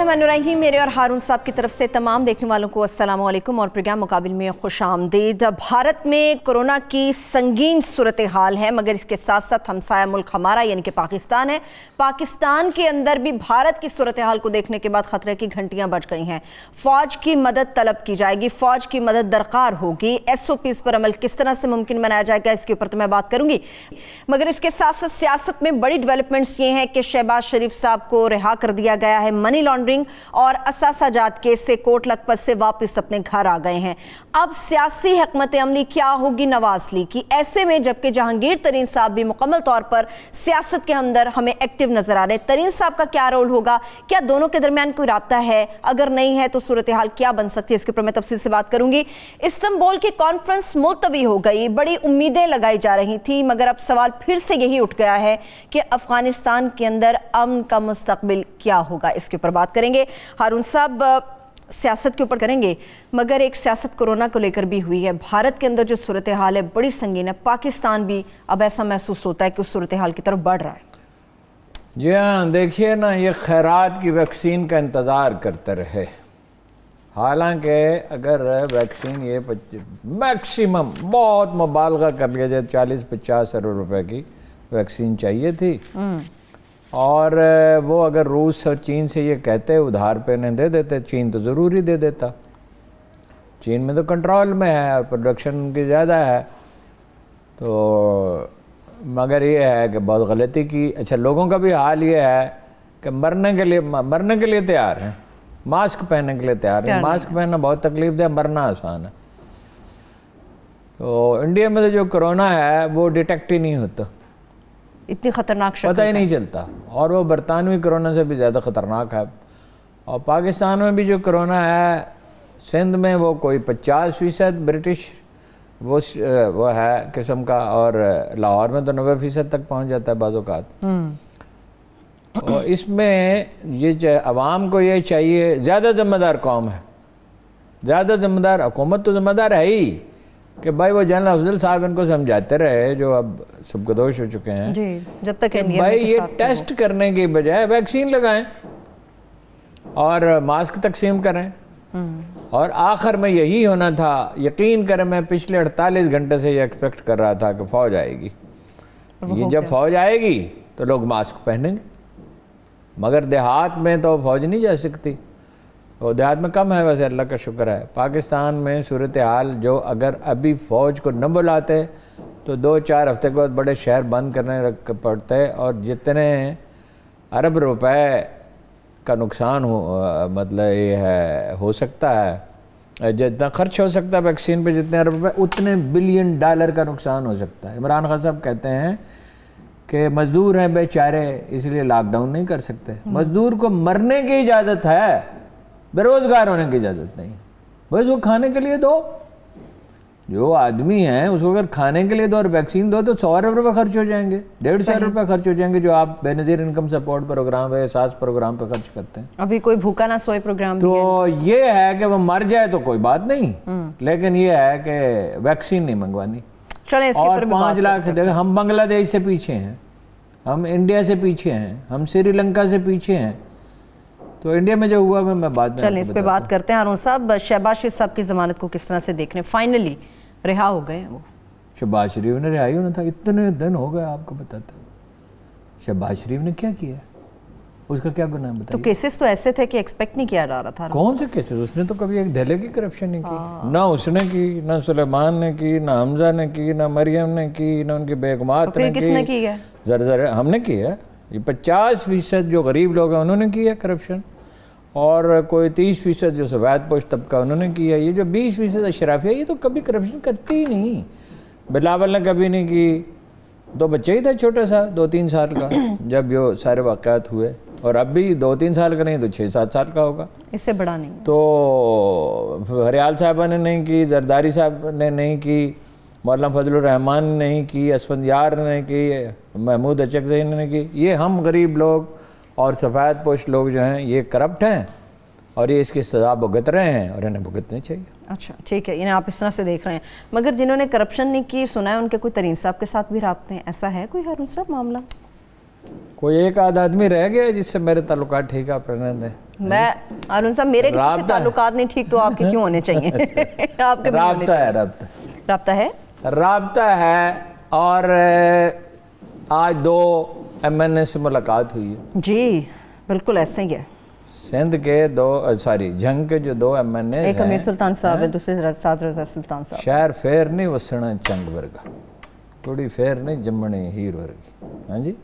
बिस्मिल्लाहिर्रहमानिर्रहीम। मेरे और हारून साहब की तरफ से तमाम देखने वालों को अस्सलाम वालेकुम और प्रोग्राम मुकाबिल में खुश आमदीद। भारत में कोरोना की संगीन सूरत हाल है, मगर इसके साथ साथ हमसाया मुल्क हमारा यानी कि पाकिस्तान है। पाकिस्तान के अंदर भी भारत की सूरत हाल को देखने के बाद खतरे की घंटियां बज गई हैं। फौज की मदद तलब की जाएगी, फौज की मदद दरकार होगी। SOPs पर अमल किस तरह से मुमकिन बनाया जाएगा, इसके ऊपर तो मैं बात करूंगी, मगर इसके साथ साथ सियासत में बड़ी डेवलपमेंट्स ये हैं कि शहबाज शरीफ साहब को रिहा कर दिया गया है। मनी लॉन्ड्रिंग और असासाजात केस से कोर्ट लखपत से वापस अपने घर आ गए हैं। अब सियासी हिकमत अमली क्या होगी नवाज लीग की, ऐसे में जबकि जहांगीर तरीन साहब भी मुकम्मल तौर पर सियासत के अंदर हमें एक्टिव नजर आ रहे हैं। तरीन साहब का क्या रोल होगा, क्या दोनों के दरमियान कोई राब्ता है, अगर नहीं है तो सूरत हाल क्या बन सकती है, इसके ऊपर मैं तफसील से बात करूंगी। इस्तांबुल की कॉन्फ्रेंस मुलतवी हो गई, बड़ी उम्मीदें लगाई जा रही थी, मगर अब सवाल फिर से यही उठ गया है कि अफगानिस्तान के अंदर अमन का मुस्तकबिल क्या होगा। इसके ऊपर बात करेंगे। हारून साहब सियासत के ऊपर करेंगे, मगर एक सियासत कोरोना को लेकर भी हुई है। भारत के अंदर जो सूरत हाल है बड़ी संगीन है। पाकिस्तान भी अब ऐसा महसूस होता है कि उस सूरत हाल की तरफ बढ़ रहा है। जी हाँ, देखिए ना, ये खैरात की वैक्सीन का इंतज़ार करते रहे। हालांकि अगर वैक्सीन ये मैक्सिमम बहुत मुबालगा कर लिया जाए 40-50 अरब रुपए की वैक्सीन चाहिए थी, और वो अगर रूस और चीन से ये कहते उधार पे इन्हें दे देते, चीन तो ज़रूर ही दे देता। चीन में तो कंट्रोल में है और प्रोडक्शन उनकी ज़्यादा है। तो मगर ये है कि बहुत गलती की। अच्छा, लोगों का भी हाल ये है कि मरने के लिए तैयार हैं, मास्क पहनने के लिए तैयार हैं। मास्क पहनना बहुत तकलीफ दे, मरना आसान है। तो इंडिया में तो जो कोरोना है वो डिटेक्ट ही नहीं होता, इतनी खतरनाक पता ही नहीं चलता, और वो बरतानवी कोरोना से भी ज़्यादा ख़तरनाक है। और पाकिस्तान में भी जो कोरोना है, सिंध में वो कोई 50% ब्रिटिश वो है किस्म का, और लाहौर में तो 90% तक पहुंच जाता है बाज़-औक़ात। और इसमें ये अवाम को ये चाहिए, ज़्यादा ज़िम्मेदार कौम है, ज़्यादा ज़िम्मेदार हुकूमत तो ज़िम्मेदार है ही कि भाई वो जनरल अफजल साहब इनको समझाते रहे, जो अब सबकदोश हो चुके हैं जी, जब तक भाई ये टेस्ट करने की बजाय वैक्सीन लगाएं और मास्क तकसीम करें। और आखिर में यही होना था। यकीन करें, मैं पिछले 48 घंटे से ये एक्सपेक्ट कर रहा था कि फ़ौज आएगी। ये जब फ़ौज आएगी तो लोग मास्क पहनेंगे, मगर देहात में तो फ़ौज नहीं जा सकती। और देहात में कम है, वैसे अल्लाह का शुक्र है। पाकिस्तान में सूरत हाल जो, अगर अभी फ़ौज को न बुलाते तो 2-4 हफ्ते के बाद बड़े शहर बंद करने पड़ते, और जितने अरब रुपए का नुकसान हो, मतलब ये है हो सकता है, जितना खर्च हो सकता है वैक्सीन पे, जितने अरब रुपए, उतने बिलियन डॉलर का नुकसान हो सकता है। इमरान खान साहब कहते हैं कि मज़दूर हैं बेचारे, इसलिए लॉकडाउन नहीं कर सकते। मज़दूर को मरने की इजाज़त है, बेरोज़गार होने की इजाज़त नहीं। बस वो खाने के लिए दो, जो आदमी है उसको अगर खाने के लिए दो और वैक्सीन दो तो 100 अरब रुपये खर्च हो जाएंगे, 150 अरब रुपये खर्च हो जाएंगे, जो आप बेनज़ीर इनकम सपोर्ट प्रोग्राम है, एहसास प्रोग्राम पे खर्च करते हैं। अभी कोई भूखा ना सोए प्रोग्राम तो ये है कि वो मर जाए तो कोई बात नहीं, लेकिन ये है कि वैक्सीन नहीं मंगवानी। चलें, इसके और 5 लाख, देखो हम बांग्लादेश से पीछे हैं, हम इंडिया से पीछे हैं, हम श्रीलंका से पीछे हैं। तो इंडिया में जो हुआ मैं बाद में चलें इस पे बात करते हैं। हारून साहब, शहबाज शरीफ साहब की ज़मानत को किस तरह से देख रहे हैं? फाइनली रिहा हो गए वो। शहबाज शरीफ ने रिहाई होना था, इतने दिन हो गए आपको बताते हुए। शहबाज शरीफ ने क्या किया, उसका क्या गुनाह बताइए? तो केसेस तो ऐसे थे कि एक्सपेक्ट नहीं किया जा रहा था। कौन से केसेस? उसने तो कभी एक धैले की करप्शन नहीं की, ना उसने की, ना सुलेमान ने की, ना हमजा ने की, ना मरियम ने की, ना उनकी बेगमात ने की। किसने की है? जरा हमने की है। ये 50% जो गरीब लोग हैं उन्होंने की है करप्शन, और कोई 30% जो सफ़ेद पोश तबका उन्होंने की है। ये जो 20% अशराफिया, ये तो कभी करप्शन करती ही नहीं। बिलावल ने कभी नहीं की, 2 बच्चे ही था छोटा सा 2-3 साल का जब ये सारे वाक़यात हुए, और अब भी 2-3 साल का नहीं तो 6-7 साल का होगा, इससे बड़ा नहीं। तो हरियाल साहबा ने नहीं की, जरदारी साहब ने नहीं की, मौलाना फजलुर रहमान ने नहीं की, असफंदियार ने की, महमूद अचकज़ई ने की। ये हम गरीब लोग और सफ़ेद पोश लोग जो हैं ये करप्ट हैं, और ये इसकी सज़ा भुगत रहे हैं, और इन्हें भुगतनी चाहिए। अच्छा, ठीक है, इन्हें आप इस तरह से देख रहे हैं। मगर जिन्होंने करप्शन नहीं की, सुना है उनके कोई तरीन साहब के साथ भी राब्ते हैं, ऐसा है कोई हारून साहब मामला? कोई एक आध आदमी रह गया जिससे मेरे ताल्लुकात ठीक है, प्रणंद है। मैं हारून साहब, मेरे किसी से ताल्लुकात नहीं ठीक, तो आपके क्यों होने चाहिए? आपके राब्ता है, राब्ता है, राब्ता है। और आज 2 MNA से मुलाकात हुई है जी, बिल्कुल ऐसे ही है। सिंध के 2 जंग के जो 2 MNA, एक अमीर सुल्तान साहब है, दूसरे साद रज़ा सुल्तान साहब। शहर फेर नहीं वसना चंग वर्गा, कुड़ी फेर नहीं जम्मनी हीर वर्गी। हाँ जी,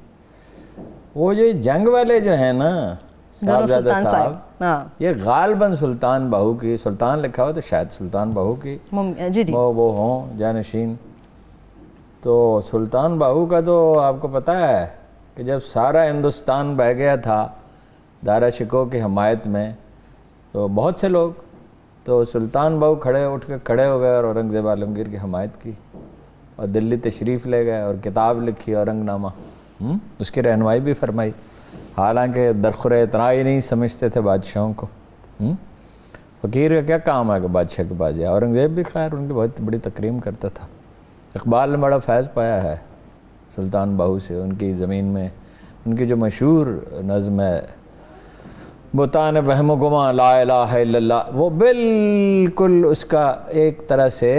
वो जो जंग वाले जो है ना साहबजादा साहब, हाँ, ये गालबन सुल्तान बाहू की, सुल्तान लिखा हुआ तो शायद सुल्तान बाहू की जी जी, वो हों जानशीन। तो सुल्तान बाहू का तो आपको पता है कि जब सारा हिंदुस्तान बह गया था दारा शिकोह की हमायत में, तो बहुत से लोग, तो सुल्तान बाहू उठ के खड़े हो गए और औरंगज़ेब आलमगीर की हमायत की और दिल्ली तशरीफ़ ले गए और किताब लिखी औरंगनामा, उसकी रहनुमाई भी फरमाई। हालांकि दरखुर इतना ही नहीं समझते थे बादशाहों को। फ़कीर का क्या काम है कि बादशाह के पास जाए। औरंगज़ेब भी खैर उनकी बहुत बड़ी तकरीम करता था। इकबाल ने बड़ा फैज़ पाया है सुल्तान बाहू से। उनकी ज़मीन में उनकी जो मशहूर नज़्म है बुतान बहम गुमा ला इलाहा इल्लल्लाह, वो बिल्कुल उसका एक तरह से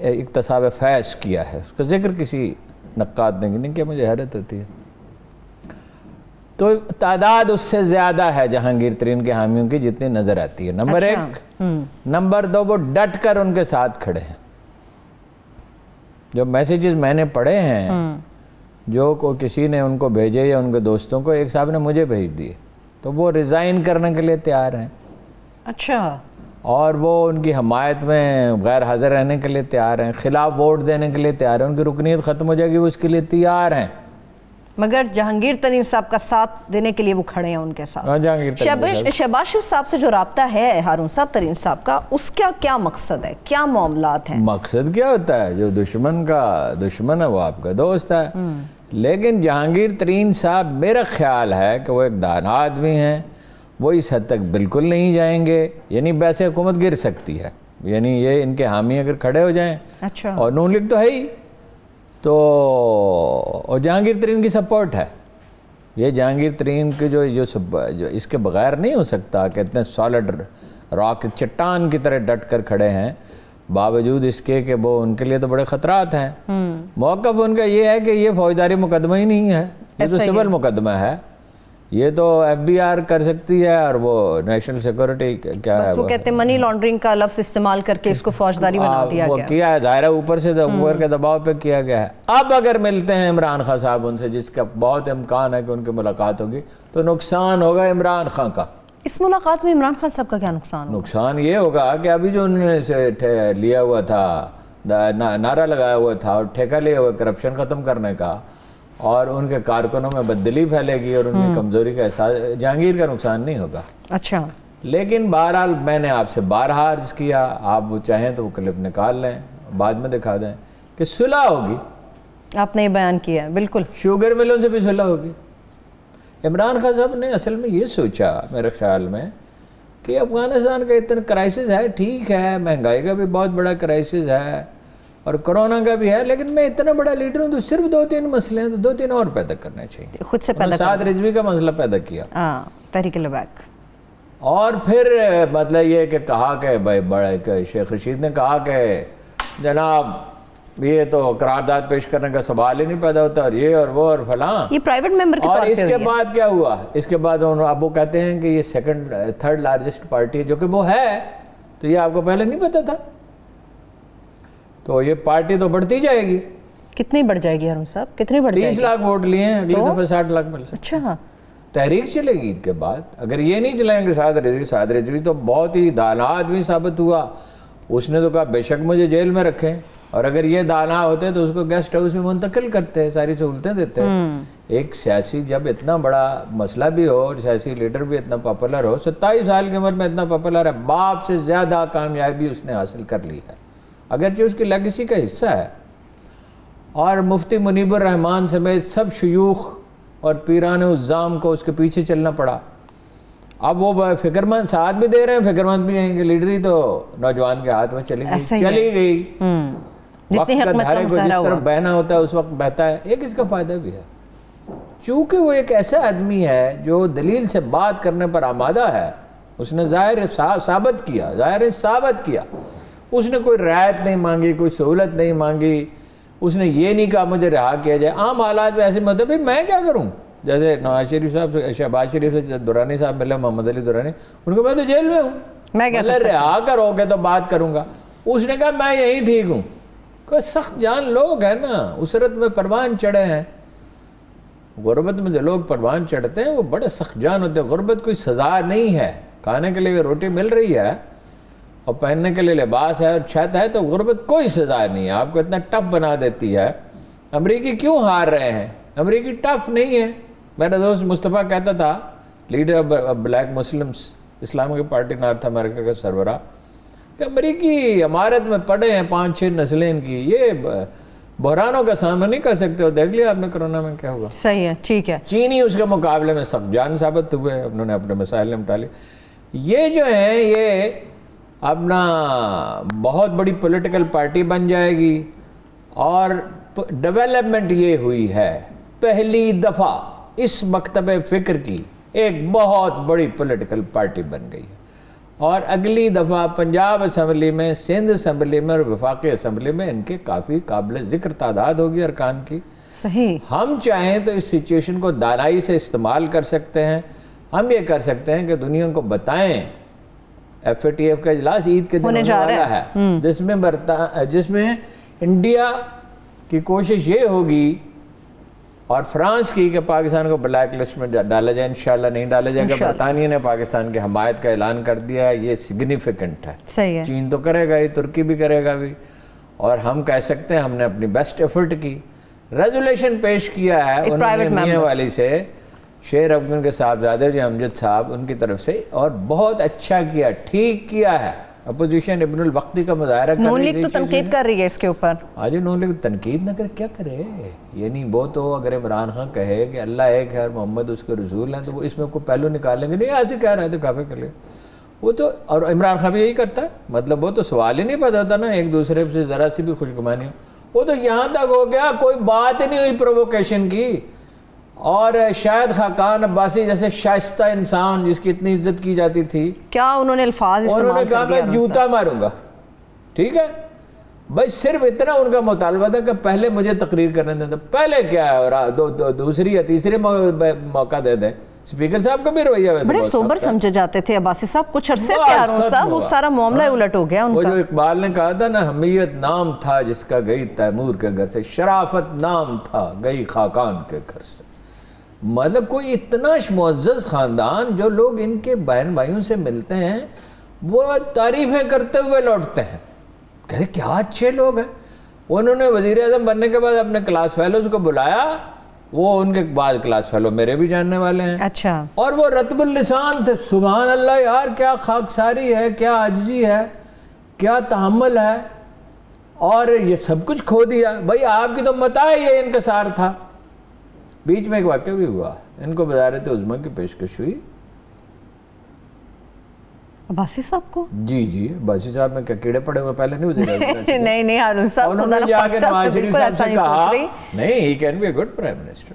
इक्तसाब फैज़ किया है। उसका जिक्र किसी नक्काद ने नहीं किया, मुझे हैरत होती है। तो तादाद उससे ज़्यादा है जहांगीर तरीन के हामियों की जितनी नज़र आती है, नंबर 1। नंबर 2, वो डट कर उनके साथ खड़े हैं। जो मैसेजेस मैंने पढ़े हैं, जो को किसी ने उनको भेजे या उनके दोस्तों को, एक साहब ने मुझे भेज दिए, तो वो रिज़ाइन करने के लिए तैयार हैं। अच्छा। और वो उनकी हमायत में गैर हाज़िर रहने के लिए तैयार हैं, ख़िलाफ़ वोट देने के लिए तैयार हैं, उनकी रुकनीत ख़त्म हो जाएगी वो उसके लिए तैयार हैं। मगर जहांगीर तरीन साहब का साथ देने के लिए वो खड़े हैं उनके साथ। शहबाज शरीफ साहब से जो राब्ता है हारून साहब तरीन साहब का, उसका क्या मकसद है, क्या मामलात हैं? मकसद क्या होता है? जो दुश्मन का दुश्मन है वो आपका दोस्त है। लेकिन जहांगीर तरीन साहब, मेरा ख्याल है कि वो एक दाना आदमी हैं, वो इस हद तक बिल्कुल नहीं जाएंगे। यानी वैसे हुकूमत गिर सकती है, यानी ये इनके हामी अगर खड़े हो जाएं। अच्छा। और नून लीग तो है ही, तो और जहांगीर तरीन की सपोर्ट है। ये जहांगीर तरीन के जो इसके बगैर नहीं हो सकता कि इतने सॉलिड रॉक चट्टान की तरह डट कर खड़े हैं, बावजूद इसके कि वो उनके लिए तो बड़े ख़तरात हैं। मौक़िफ़ उनका ये है कि ये फौजदारी मुकदमा ही नहीं है, ये तो सिविल मुकदमा है। ये तो FBI कर सकती है, और वो नेशनल सिक्योरिटी क्या है, वो कहते हैं मनी लॉन्ड्रिंग का लफ्ज़ इस्तेमाल करके इसको फौजदारी बना दिया गया। किया है, ज़ाहिर है ऊपर से ऊपर के दबाव पे किया गया है। अब अगर मिलते हैं इमरान खान साहब उनसे, जिसका बहुत इम्कान है कि उनकी मुलाकात होगी, तो नुकसान होगा इमरान खान का। इस मुलाकात में इमरान खान साहब का क्या नुकसान? नुकसान ये होगा कि अभी जो उन्होंने लिया हुआ था, नारा लगाया हुआ था और ठेका लिया हुआ करप्शन ख़त्म करने का, और उनके कारकुनों में बददिली फैलेगी और उनकी कमज़ोरी का एहसास, जहांगीर का नुकसान नहीं होगा। अच्छा। लेकिन बहरहाल मैंने आपसे बारहा अर्ज़ किया, आप वो चाहें तो वो क्लिप निकाल लें, बाद में दिखा दें कि सुलह होगी। आपने ये बयान किया, बिल्कुल। शुगर मिलों से भी सुलह होगी। इमरान खान साहब ने असल में ये सोचा मेरे ख्याल में कि अफ़गानिस्तान का इतना क्राइसिस है, ठीक है, महंगाई का भी बहुत बड़ा क्राइसिस है और कोरोना का भी है, लेकिन मैं इतना बड़ा लीडर हूँ तो सिर्फ 2-3 मसले हैं, तो 2-3 और पैदा करने चाहिए। खुद से पैदा साद रिजवी का मसला पैदा किया, तहरीक लबैक। और फिर मतलब ये कि कहा कि भाई बड़े शेख रशीद ने कहा कि जनाब ये तो करारदाद पेश करने का सवाल ही नहीं पैदा होता, और ये और वो और फलां, ये प्राइवेट मेंबर के तौर पे। और इसके बाद क्या हुआ? इसके बाद अब वो कहते हैं कि ये थर्ड लार्जेस्ट पार्टी है, जो कि वो है। तो ये आपको पहले नहीं पता था? तो ये पार्टी तो बढ़ती जाएगी। कितनी बढ़ जाएगी हारून साहब, कितनी बढ़ जाएगी? 30 लाख वोट लिए हैं, अगली दफा 60 लाख मिल सकते। अच्छा। तहरीक चलेगी ईद के बाद। अगर ये नहीं चलाएंगे साद रिजवी तो बहुत ही दाना आदमी साबित हुआ। उसने तो कहा बेशक मुझे जेल में रखें, और अगर ये दाना होते तो उसको गेस्ट हाउस में मुंतकिल करते हैं, सारी सहूलतें देते हैं। एक सियासी जब इतना बड़ा मसला भी हो और सियासी लीडर भी इतना पॉपुलर हो, 27 साल की उम्र में इतना पॉपुलर है, बाप से ज़्यादा कामयाबी उसने हासिल कर ली है, अगरचे उसकी लेगेसी का हिस्सा है। और मुफ्ती मुनीबुर रहमान समेत सब शयूख और पीरान उज़्ज़ाम को उसके पीछे चलना पड़ा। अब वो फिक्रमंद साथ भी दे रहे हैं, फिक्रमंद भी हैं कि लीडरी तो नौजवान के हाथ में चली गई। वक्त का धारे को जिस तरफ बहना होता है उस वक्त बहता है। एक इसका फ़ायदा भी है, चूँकि वो एक ऐसा आदमी है जो दलील से बात करने पर आमादा है, उसने ज़ाहिर साबित किया, उसने कोई रियायत नहीं मांगी, कोई सहूलत नहीं मांगी, उसने ये नहीं कहा मुझे रिहा किया जाए। आम हालात में ऐसे मतलब भाई मैं क्या करूँ, जैसे नवाज शरीफ साहब से, शहबाज शरीफ से दुरानी साहब मिले, मोहम्मद अली दुरानी, उनको मैं तो जेल में हूँ, मैं क्या रिहा करोगे तो बात करूँगा। उसने कहा मैं यही ठीक हूँ। कोई सख्त जान लोग हैं ना, उसरत में परवान चढ़े हैं। गुर्बत में जो लोग परवान चढ़ते हैं वो बड़े सख्त जान होते हैं। गुर्बत कोई सजा नहीं है, खाने के लिए रोटी मिल रही है और पहनने के लिए लिबास है और छत है, तो गुर्बत कोई सजा नहीं है। आपको इतना टफ बना देती है। अमरीकी क्यों हार रहे हैं? अमरीकी टफ नहीं है। मेरा दोस्त मुस्तफ़ा कहता था, leader of black Muslims, Islamic party north America का सरबराह, कि अमरीकी इमारत में पड़े हैं 5-6 नस्लें इनकी, ये बहरानों का सामना नहीं कर सकते हो। देख लिया आपने कोरोना में क्या हुआ। सही है, ठीक है। चीनी उसके मुकाबले में सख्त जान साबित हुए, उन्होंने अपने मसाइल निपटा लिए। ये जो है ये अपना बहुत बड़ी पॉलिटिकल पार्टी बन जाएगी और डेवलपमेंट ये हुई है पहली दफ़ा इस मकतब फ़िक्र की एक बहुत बड़ी पॉलिटिकल पार्टी बन गई है। और अगली दफ़ा पंजाब असम्बली में, सिंध असम्बली में और वफाकी असम्बली में इनके काफ़ी काबिल ज़िक्र तादाद होगी अरकान की। सही। हम चाहें तो इस सिचुएशन को दानाई से इस्तेमाल कर सकते हैं। हम ये कर सकते हैं कि दुनिया को बताएं FATF का इजलास ईद के दिन होने वाला है, जिसमें इंडिया की कोशिश ये होगी और फ्रांस की कि पाकिस्तान को ब्लैक लिस्ट में डाला जाए। इंशाल्लाह नहीं डाला जाएगा। बरतानिया ने पाकिस्तान की हमायत का ऐलान कर दिया है, ये सिग्निफिकेंट है। सही है। चीन तो करेगा ही, तुर्की भी करेगा भी। और हम कह सकते हैं हमने अपनी बेस्ट एफर्ट की। रेजोल्यूशन पेश किया है उन्होंने मियां वाली से, शेर अफगन के साहबजादे जो अमजद साहब, उनकी तरफ से, और बहुत अच्छा किया, ठीक किया है। अपोजिशन इब्नुल वक्ती का मुजाहरा कर रही है। नून लीग तो तनकीद कर रही है इसके ऊपर। आज नून लीग तनकीद न करे, क्या करे? ये नहीं, वो तो अगर इमरान खान कहे कि अल्लाह एक है और मोहम्मद उसके रसूल हैं, तो वो इसमें कोई पहलू निकालेंगे नहीं। आज ही कह रहे थे काफी कर ले वो तो, और इमरान खान भी यही करता है। मतलब वो तो सवाल ही नहीं पता था ना एक दूसरे से ज़रा सी भी खुशगुमानी हो। वो तो यहाँ तक हो गया कोई बात ही नहीं हुई प्रोवोकेशन की। और शायद खाकान अब्बासी जैसे शाइस्ता इंसान जिसकी इतनी इज्जत की जाती थी, क्या उन्होंने अल्फाज उन्होंने कहा मैं जूता मारूंगा। ठीक है भाई, सिर्फ इतना उनका मुतालबा था कि पहले मुझे तकरीर करने दें। तो पहले क्या है, और दूसरी या तीसरे मौका दे दें। स्पीकर साहब का भी रवैया वैसे बड़े सोबर समझे जाते थे अब्बासी साहब, कुछ अरसे से आ रहा हूं, वो सारा मामला उलट हो गया उनका। वो जो इकबाल ने कहा था ना, हमीयत नाम था जिसका गई तैमूर के घर से, शराफत नाम था गई खाकान के घर से। मतलब कोई इतना मुअज़्ज़ज़ ख़ानदान, जो लोग इनके बहन भाइयों से मिलते हैं वो तारीफ़ें करते हुए लौटते हैं, कहते क्या अच्छे लोग हैं। उन्होंने वज़ीर आज़म बनने के बाद अपने क्लास फेलोज़ को बुलाया, वो उनके बाद क्लास फेलो मेरे भी जानने वाले हैं। अच्छा। और वो रतबुल लिसान थे। सुभान अल्लाह यार, क्या खाकसारी है, क्या आजिज़ी है, क्या तहम्मुल है, और ये सब कुछ खो दिया। भाई आपकी तो मताए ये इनकसार था। बीच में एक वाक़या भी हुआ, इनको वज़ारत उज़्मा की पेशकश हुई अब्बासी साहब को। जी जी, अब्बासी साहब में क्या कीड़े पड़े हुए पहले नहीं हुए? नहीं हारून साहब, उन्होंने जाके नवाज शरीफ साहब से कहा नहीं, he can be a good prime minister.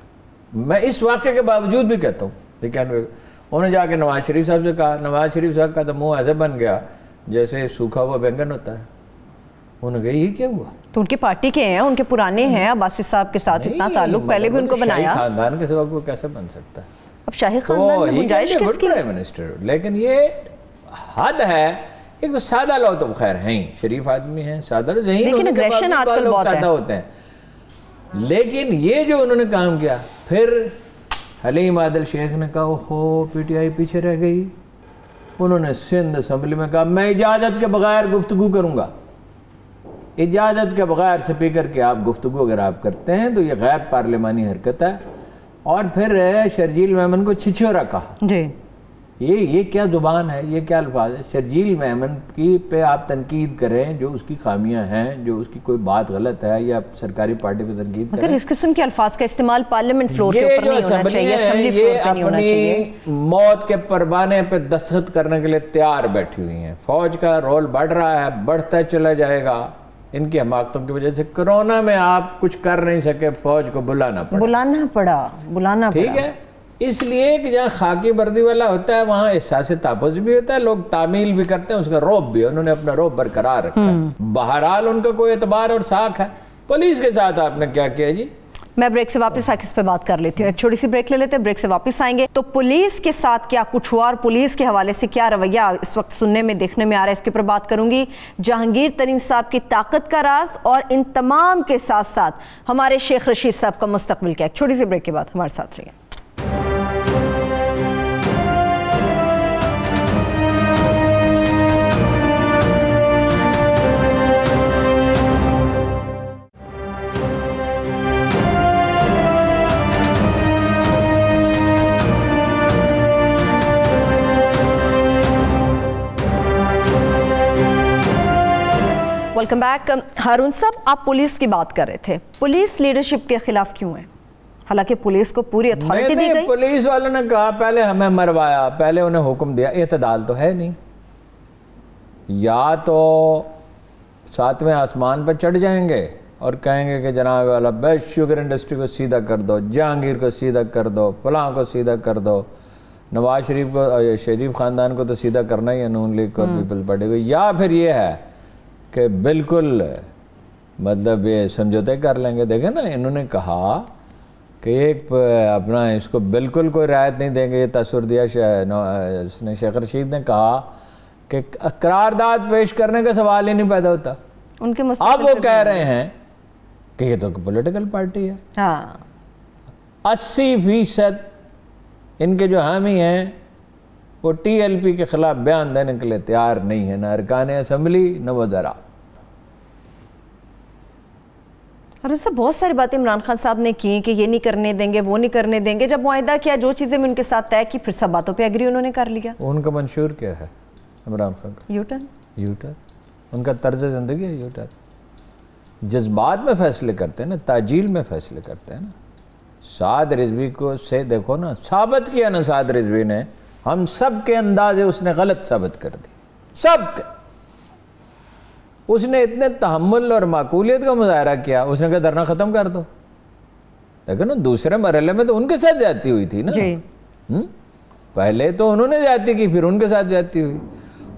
मैं इस वाक़े के बावजूद भी कहता हूँ ही कैन बी। उन्होंने जाके नवाज शरीफ साहब से कहा, नवाज शरीफ साहब का तो मुँह ऐसे बन गया जैसे सूखा हुआ बैंगन होता है। उन्होंने कहा ये क्या हुआ? तो उनकी पार्टी के हैं, उनके पुराने हैं, अब्बासी साहब के साथ इतना ताल्लुक, पहले भी उनको बनाया। खानदान के सिवा को कैसे बन सकता है? अब शाही खानदान में गुंजाइश किसकी? Prime minister. लेकिन ये हद है। एक तो सादा लोग तो खैर हैं ही, शरीफ आदमी हैं, सादा ज़हीन, लेकिन एग्रेशन आजकल बहुत सादा होते हैं। लेकिन ये जो उन्होंने काम किया, फिर हलीम आदिल शेख ने कहा ओहो PTI पीछे रह गई। उन्होंने सिंध असम्बली में कहा मैं इजाज़त के बगैर गुफ्तगू करूँगा। इजाज़त के बगैर स्पीकर के आप गुफ्तगू अगर आप करते हैं तो ये गैर पार्लिमानी हरकत है। और फिर शर्जील मेमन को छिछोरा कहा जी। ये क्या जुबान है, ये क्या अल्फाज है? शर्जील मेमन की पे आप तनकीद करें जो उसकी खामियां हैं, जो उसकी कोई बात गलत है, या सरकारी पार्टी पे तनकीद करें। इस किस्म के अल्फाज का इस्तेमाल पार्लियामेंट फ्लोर के ऊपर नहीं होना चाहिए, असेंबली फ्लोर पे नहीं होना चाहिए। मौत के परवाने पे दस्तखत करने के लिए तैयार बैठी हुई हैं। फौज का रोल बढ़ रहा है, बढ़ता चला जाएगा। इनकी हमाकतों की वजह से कोरोना में आप कुछ कर नहीं सके, फौज को बुलाना पड़ा। ठीक है, इसलिए कि जहाँ खाकी वर्दी वाला होता है वहाँ एहसास तापुज़ भी होता है, लोग तामील भी करते हैं, उसका रौब भी, उन्होंने अपना रौब बरकरार रखा है। बहरहाल उनका कोई एतबार और साख है। पुलिस के साथ आपने क्या किया जी? मैं ब्रेक से वापस आके इस पे बात कर लेती हूँ, एक छोटी सी ब्रेक ले लेते हैं, ब्रेक से वापस आएंगे। तो पुलिस के साथ क्या कुछ हुआ और पुलिस के हवाले से क्या रवैया इस वक्त सुनने में देखने में आ रहा है, इसके ऊपर बात करूंगी। जहांगीर तरीन साहब की ताकत का राज और इन तमाम के साथ साथ हमारे शेख रशीद साहब का मुस्तकबिल क्या है। छोटी सी ब्रेक के बाद हमारे साथ रहिए। Welcome back. हारून साहब, आप पुलिस की बात कर रहे थे, पुलिस लीडरशिप के खिलाफ क्यों है? हालांकि पुलिस को पूरी अथॉरिटी दी गई। पुलिस वालों ने कहा पहले हमें मरवाया, पहले उन्हें हुक्म दिया, एतदाल तो है नहीं। या तो सातवें आसमान पर चढ़ जाएंगे और कहेंगे कि जनाब वाला बेस्ट शुगर इंडस्ट्री को सीधा कर दो, जहांगीर को सीधा कर दो, फलां को सीधा कर दो, नवाज शरीफ को, शरीफ ख़ानदान को तो सीधा करना ही है, नून लीग को, पीपल्स पार्टी को। या फिर ये है कि बिल्कुल मतलब ये समझौते कर लेंगे। देखें ना, इन्होंने कहा कि एक अपना इसको बिल्कुल कोई रायत नहीं देंगे, ये तसव्वुर दिया उसने, शेख रशीद ने कहा कि करारदाद पेश करने का सवाल ही नहीं पैदा होता उनके। अब वो कह रहे हैं कि ये तो पॉलिटिकल पार्टी है। हाँ। 80% इनके जो हामी हैं वो TLP के खिलाफ बयान देने के लिए तैयार नहीं है, ना अरकान असम्बली न वज़रा। और ऐसा बहुत सारी बातें इमरान खान साहब ने की कि ये नहीं करने देंगे, वो नहीं करने देंगे। जब मुआहिदा किया, जो चीज़ें भी उनके साथ तय की, फिर सब बातों पे एग्री उन्होंने कर लिया। उनका मंशूर क्या है इमरान खान का? यूटर्न। उनका तर्ज ज़िंदगी है यूटर्न। जज्बात में फैसले करते हैं ना, ताजील में फैसले करते हैं ना। साद रिजवी को से देखो ना, साबित किया ना साद रिजवी ने, हम सब के अंदाजे उसने गलत साबित कर दी, सबके। उसने इतने तहम्मुल और माकूलियत का मुजाहरा किया, उसने कहा धरना ख़त्म कर दो। देखो ना, दूसरे मरहले में तो उनके साथ ज्यादती हुई थी ना। पहले तो उन्होंने ज्यादती की, फिर उनके साथ ज्यादती हुई।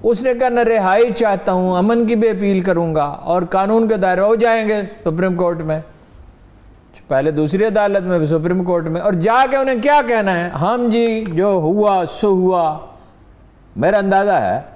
उसने कहा न रिहाई चाहता हूँ, अमन की भी अपील करूँगा और कानून के दायरे हो जाएंगे सुप्रीम कोर्ट में, पहले दूसरी अदालत में, सुप्रीम कोर्ट में। और जाके उन्हें क्या कहना है, हम जी जो हुआ सो हुआ। मेरा अंदाज़ा है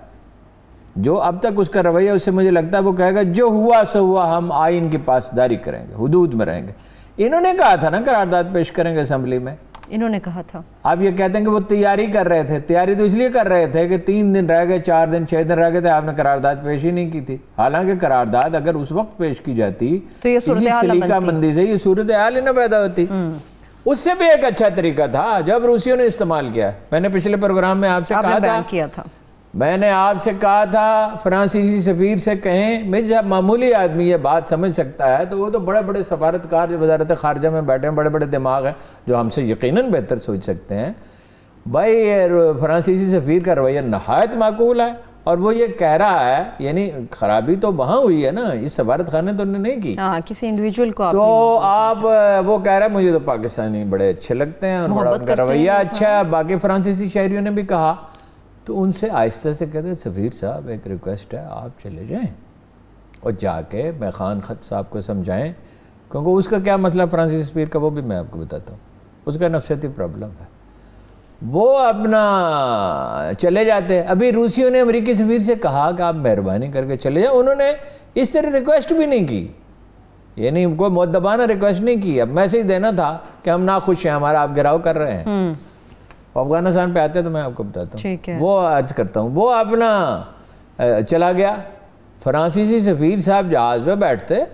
जो अब तक उसका रवैया, उससे मुझे लगता है वो कहेगा जो हुआ सो हुआ, हम आइन की पासदारी करेंगे, हुदूद में रहेंगे। इन्होंने कहा था ना करारदाद पेश करेंगे असेंबली में, इन्होंने कहा था। आप ये कहते हैं कि वो तैयारी कर रहे थे। तैयारी तो इसलिए कर रहे थे कि 3 दिन रह गए, 4 दिन, 6 दिन रह गए थे, आपने करारदाद पेश ही नहीं की थी। हालांकि करारदाद अगर उस वक्त पेश की जाती तो ये सलीका मंदी से ये सूरत हाल ही ना पैदा होती। उससे भी एक अच्छा तरीका था जब रूसियों ने इस्तेमाल किया। मैंने पिछले प्रोग्राम में आपसे कहा था, मैंने आपसे कहा था फ्रांसीसी सफीर से कहें, मेरे जब मामूली आदमी ये बात समझ सकता है तो वो तो बड़े बड़े सफारतकार जो वजारत खारजा में बैठे हैं, बड़े बड़े दिमाग हैं जो हमसे यकीनन बेहतर सोच सकते हैं। भाई फ्रांसीसी सफीर का रवैया नहायत माकूल है और वो ये कह रहा है, यानी खराबी तो वहाँ हुई है ना, इस सफारत खाने तो उन्होंने नहीं की, किसी इंडिविजुअल को। तो आप वो कह रहा है मुझे तो पाकिस्तानी बड़े अच्छे लगते हैं और बड़ा उनका रवैया अच्छा है। बाकी फ्रांसीसी शहरियों ने भी कहा, तो उनसे आहिस्ता से कहते सफ़ीर साहब एक रिक्वेस्ट है, आप चले जाएं और जाके मैं खान साहब को समझाएं, क्योंकि उसका क्या मतलब फ्रांसीसी सफ़ीर का वो भी मैं आपको बताता हूँ, उसका नफसियाती प्रॉब्लम है। वो अपना चले जाते। अभी रूसियों ने अमेरिकी सफ़ीर से कहा कि आप मेहरबानी करके चले जाओ, उन्होंने इस तरह रिक्वेस्ट भी नहीं की, यानी कोई मुद्दबाना रिक्वेस्ट नहीं की। अब मैसेज देना था कि हम नाखुश हैं, हमारा आप गिराव कर रहे हैं। अफगानिस्तान पे आते तो मैं आपको बताता हूँ, वो अर्ज करता हूँ। वो अपना चला गया, फ्रांसीसी सफ़ीर साहब जहाज़ पे बैठते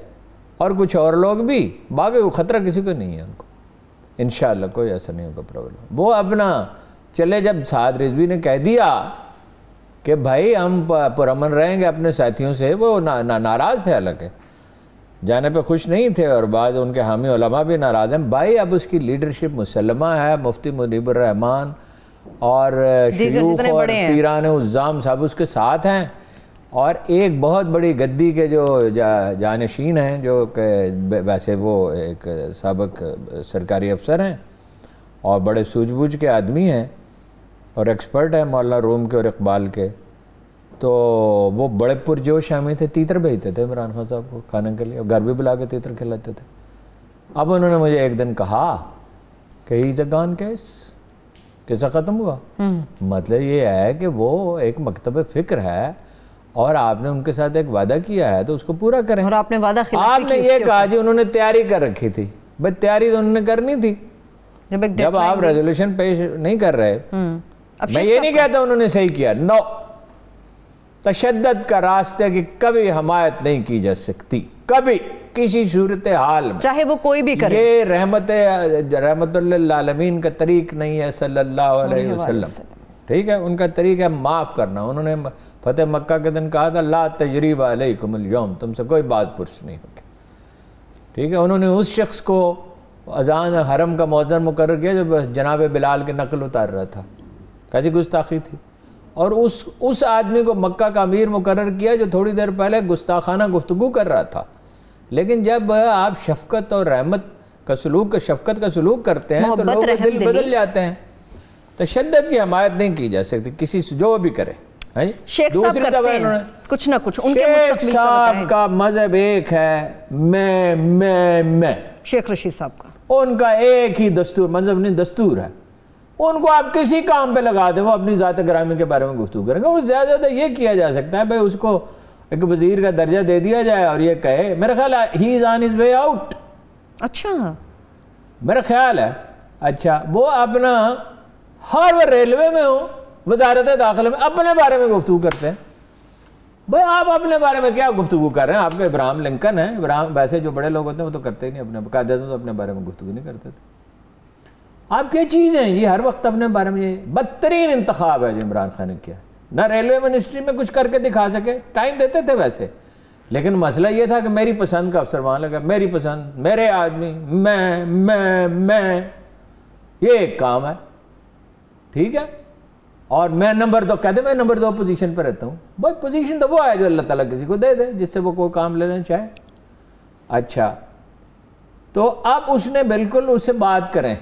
और कुछ और लोग भी, बाकी खतरा किसी को नहीं है उनको, इंशाअल्लाह कोई ऐसा नहीं होगा प्रॉब्लम। वो अपना चले, जब साद रिजवी ने कह दिया कि भाई हम पुरअमन रहेंगे अपने साथियों से, वो नाराज़ थे, हालांकि जाने पे खुश नहीं थे और बाद उनके हामी उलमा भी नाराज़ हैं। भाई अब उसकी लीडरशिप मुसल्लमा है, मुफ्ती मुनीबुर रहमान और शयूख और पीरान उज़्ज़ाम साहब उसके साथ हैं। और एक बहुत बड़ी गद्दी के जो जानशीन हैं, जो वैसे वो एक साबिक सरकारी अफसर हैं और बड़े सूझबूझ के आदमी हैं और एक्सपर्ट हैं मौलाना रूम के और इकबाल के, तो वो बड़े पुरजोश आदमी थे, तीतर भेजते थे इमरान खान साहब को खाने के लिए और घर भी बुला के तीतर खिलाते थे। अब उन्होंने मुझे एक दिन कहा कि ही जगान केस कैसा ख़त्म हुआ। मतलब ये है कि वो एक मकतब फ़िक्र है और आपने उनके साथ एक वादा किया है तो उसको पूरा करें। और आपने वादा आपने ये कहा जी उन्होंने तैयारी कर रखी थी, भाई तैयारी तो उन्होंने करनी थी। जब आप रेजोल्यूशन पेश नहीं कर रहे, मैं ये नहीं कहता उन्होंने सही किया, नो, तशद्दुद का रास्ते की कभी हमायत नहीं की जा सकती, कभी किसी सूरत हाल में, चाहे वो कोई भी करे। ये रहमतुल लिल आलमीन का तरीक नहीं है सल्लल्लाहु अलैहि वसल्लम, ठीक है, उनका तरीका है माफ़ करना। उन्होंने फतेह मक्का के दिन कहा था ला तजरीब अलैकुमुल यौम, तुमसे कोई बात पुरस नहीं होगी, ठीक है। उन्होंने उस शख्स को अजान हरम का मौज़न मुकर्रर किया जो जनाब बिलाल के नकल उतार रहा था, कैसी गुस्ताखी थी। और उस आदमी को मक्का का अमीर मुकर्रर किया जो थोड़ी देर पहले गुस्ताखाना गुफ्तगू कर रहा था। लेकिन जब आप शफकत और रहमत का सलूक, शफकत का सलूक करते हैं तो लोगों के दिल बदल जाते हैं। तशद्दुद की हमायत नहीं की जा सकती किसी से, जो भी करे। दूसरी दफा इन्होंने कुछ ना कुछ उनके शेख साहब का मजहब एक है, मैं शेख रशीद साहब का उनका एक ही दस्तूर, मजहब नहीं दस्तूर है। उनको आप किसी काम पे लगा दें, वो अपनी ज़ात ग्रामी के बारे में गुफ्तगू करेंगे। और ज़्यादा ये किया जा सकता है भाई उसको एक वजीर का दर्जा दे दिया जाए और ये कहे, मेरा ख्याल है he is on his way out. अच्छा, मेरा ख्याल है, अच्छा वो अपना हर वो रेलवे में हो, वजारत दाखिला में अपने बारे में गुफ्तगू करते हैं। भाई आप अपने बारे में क्या गुफ्तगू कर रहे हैं? आपका इब्राहिम लिंकन है, इब्राहिम, वैसे जो बड़े लोग होते हैं वो तो करते ही नहीं, अपने कायदे में तो अपने बारे में गुफ्तगू नहीं करते थे। आप क्या चीज़ हैं ये हर वक्त अपने बारे में? ये बदतरीन इंतखाब है जो इमरान खान ने किया। ना रेलवे मिनिस्ट्री में कुछ करके दिखा सके, टाइम देते थे वैसे, लेकिन मसला ये था कि मेरी पसंद का अफसर वहाँ लगा, मेरी पसंद, मेरे आदमी, मैं, ये एक काम है, ठीक है। और मैं नंबर 2, कहते मैं नंबर 2 पोजीशन पर रहता हूँ। भाई पोजीशन तो वो है जो अल्लाह ताला किसी को दे दे, जिससे वो कोई काम लेना चाहे। अच्छा, तो अब उसने बिल्कुल उससे बात करें,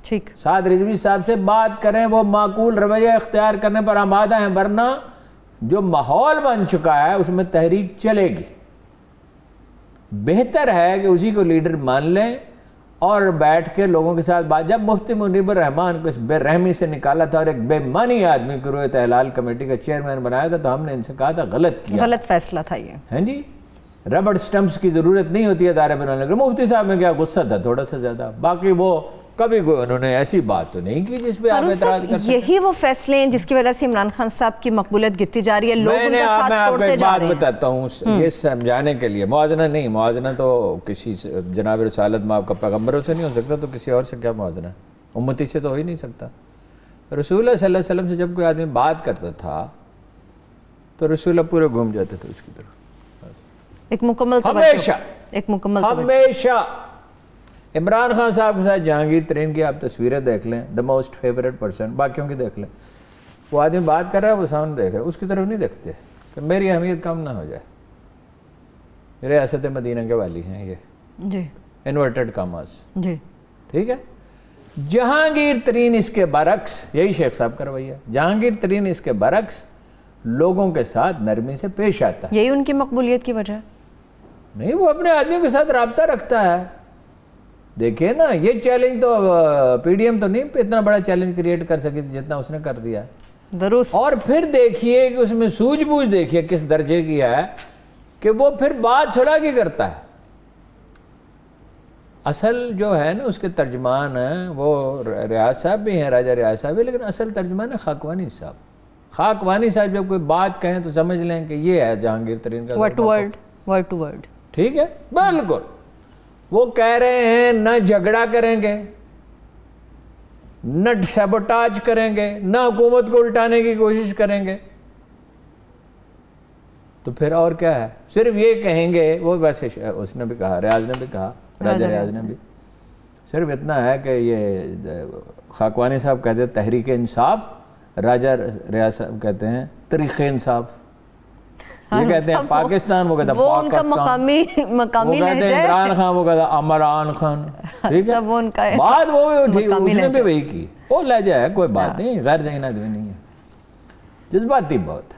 ठीक, साद रिजवी साहब से बात करें, वो माकूल रवैया इख्तियार करने पर आमादा हैं, वरना जो माहौल बन चुका है उसमें तहरीक चलेगी। बेहतर है कि उसी को लीडर मान लें और बैठ के लोगों के साथ बात। जब मुफ्ती मुनीबुर रहमान को इस बेरहमी से निकाला था और एक बेमानी आदमी को रोए तहलाल कमेटी का चेयरमैन बनाया था, तो हमने इनसे कहा था गलत किया, गलत फैसला था ये, हैं जी। रबड़ स्टम्प्स की ज़रूरत नहीं होती है दायरे बनाने के। मुफ्ती साहब में क्या गुस्सा था थोड़ा सा ज़्यादा, बाकी वो कभी कोई उन्होंने ऐसी बात तो नहीं की जिस पे आप एतराज कर सकते। यही वो फैसले हैं जिसकी वजह से इमरान खान साहब की मकबूलियत गिरती जा रही है, लोग उनका साथ छोड़ते जा रहे हैं। बात बताता हूँ ये समझाने के लिए, मुआवजना नहीं, मुआवजना तो किसी जनाब रसालत में आपका पैगम्बरों से नहीं हो सकता, तो किसी और से क्या मुआवजना, उम्मती से तो हो ही नहीं सकता। रसूल सल्लल्लाहु अलैहि वसल्लम से जब कोई आदमी बात करता था तो रसूल पूरे घूम जाते थे उसकी तरफ, एक मुकम्मल हमेशा, एक मुकम्मल हमेशा। इमरान खान साहब के साथ जहांगीर तरीन की आप तस्वीरें देख लें, द मोस्ट फेवरेट पर्सन, बाकियों की देख लें, वो आदमी बात कर रहा है वो सामने देख रहा है, उसकी तरफ नहीं देखते कि मेरी अहमियत कम ना हो जाए। रियासत मदीना के वाली हैं ये जी, इन्वर्टेड कामास जी, ठीक है। जहांगीर तरीन इसके बरक्स, यही शेख साहब का रवैया, जहांगीर तरीन इसके बरक्स लोगों के साथ नरमी से पेश आता है। यही उनकी मकबूलियत की वजह नहीं, वो अपने आदमियों के साथ रब्ता रखता है। देखिए ना, ये चैलेंज तो पीडीएम तो नहीं इतना बड़ा चैलेंज क्रिएट कर सकी थी जितना उसने कर दिया। दुरुस्त। और फिर देखिए कि उसमें सूझबूझ देखिए किस दर्जे की है कि वो फिर बात सुलह की करता है। असल जो है ना उसके तर्जमान हैं वो रियाज साहब भी हैं, राजा रियाज साहब भी, लेकिन असल तर्जमान है खाकवानी साहब। खाकवानी साहब जब कोई बात कहें तो समझ लें कि ये है जहांगीर तरीन का वर्ड टू वर्ड, ठीक है, बिल्कुल। वो कह रहे हैं न झगड़ा करेंगे, न सैबोटाज करेंगे, न हुकूमत को उल्टाने की कोशिश करेंगे, तो फिर और क्या है? सिर्फ ये कहेंगे, वो वैसे उसने भी कहा, रियाज ने भी कहा, राजा रियाज ने भी, सिर्फ इतना है कि ये खाकवानी साहब कहते हैं तहरीक इंसाफ, राजा रियाज साहब कहते हैं तरीक़े इंसाफ। ये कहते हैं पाकिस्तान, वो कहता है वो उनका मकामी कहते हैं इमरान खान, वो कहता अमरान खान, ठीक है, वो उनका बात वो उसने भी वही की, वो लहजा है, कोई बात नहीं, गैर ज़हीन आदमी नहीं है, जज्बाती बहुत।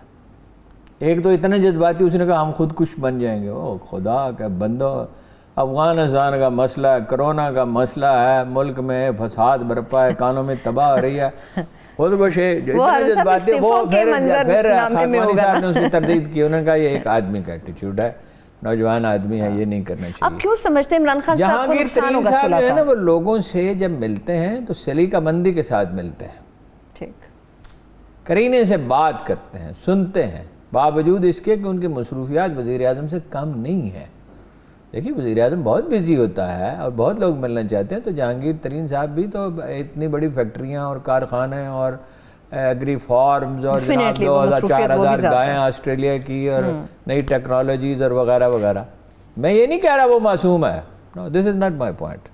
एक तो इतने जज्बाती, उसने कहा हम खुद कुछ बन जाएंगे। ओ खुदा का बंदो, अफगानिस्तान का मसला है, कोरोना का मसला है, मुल्क में फसाद बरपा है, इकानमी तबाह हो रही है, खुद कुछ जज्बाती। वो फिर खाकवानी साहब ने उसकी तरदीद की, उन्होंने कहा ये एक आदमी का एटीट्यूड है, नौजवान आदमी है, ये नहीं करना चाहिए। आप क्यों समझते हैं इमरान खान साहब को नुकसान होगा? जहांगीर तरीन साहब जो है ना, वो लोगों से जब मिलते हैं तो सलीकामंदी के साथ मिलते हैं, ठीक, करीने से बात करते हैं, सुनते हैं, बावजूद इसके कि उनकी मसरूफियात वज़ीर आज़म से कम नहीं है। देखिए वज़ीर आज़म बहुत बिजी होता है और बहुत लोग मिलना चाहते हैं, तो जहांगीर तरीन साहब भी तो इतनी बड़ी फैक्ट्रियाँ और कारखाने और एग्री फार्म्स और 2,000-4,000 गायें ऑस्ट्रेलिया की और नई टेक्नोलॉजीज़ और वगैरह वगैरह। मैं ये नहीं कह रहा वो मासूम है, no, this is not my point.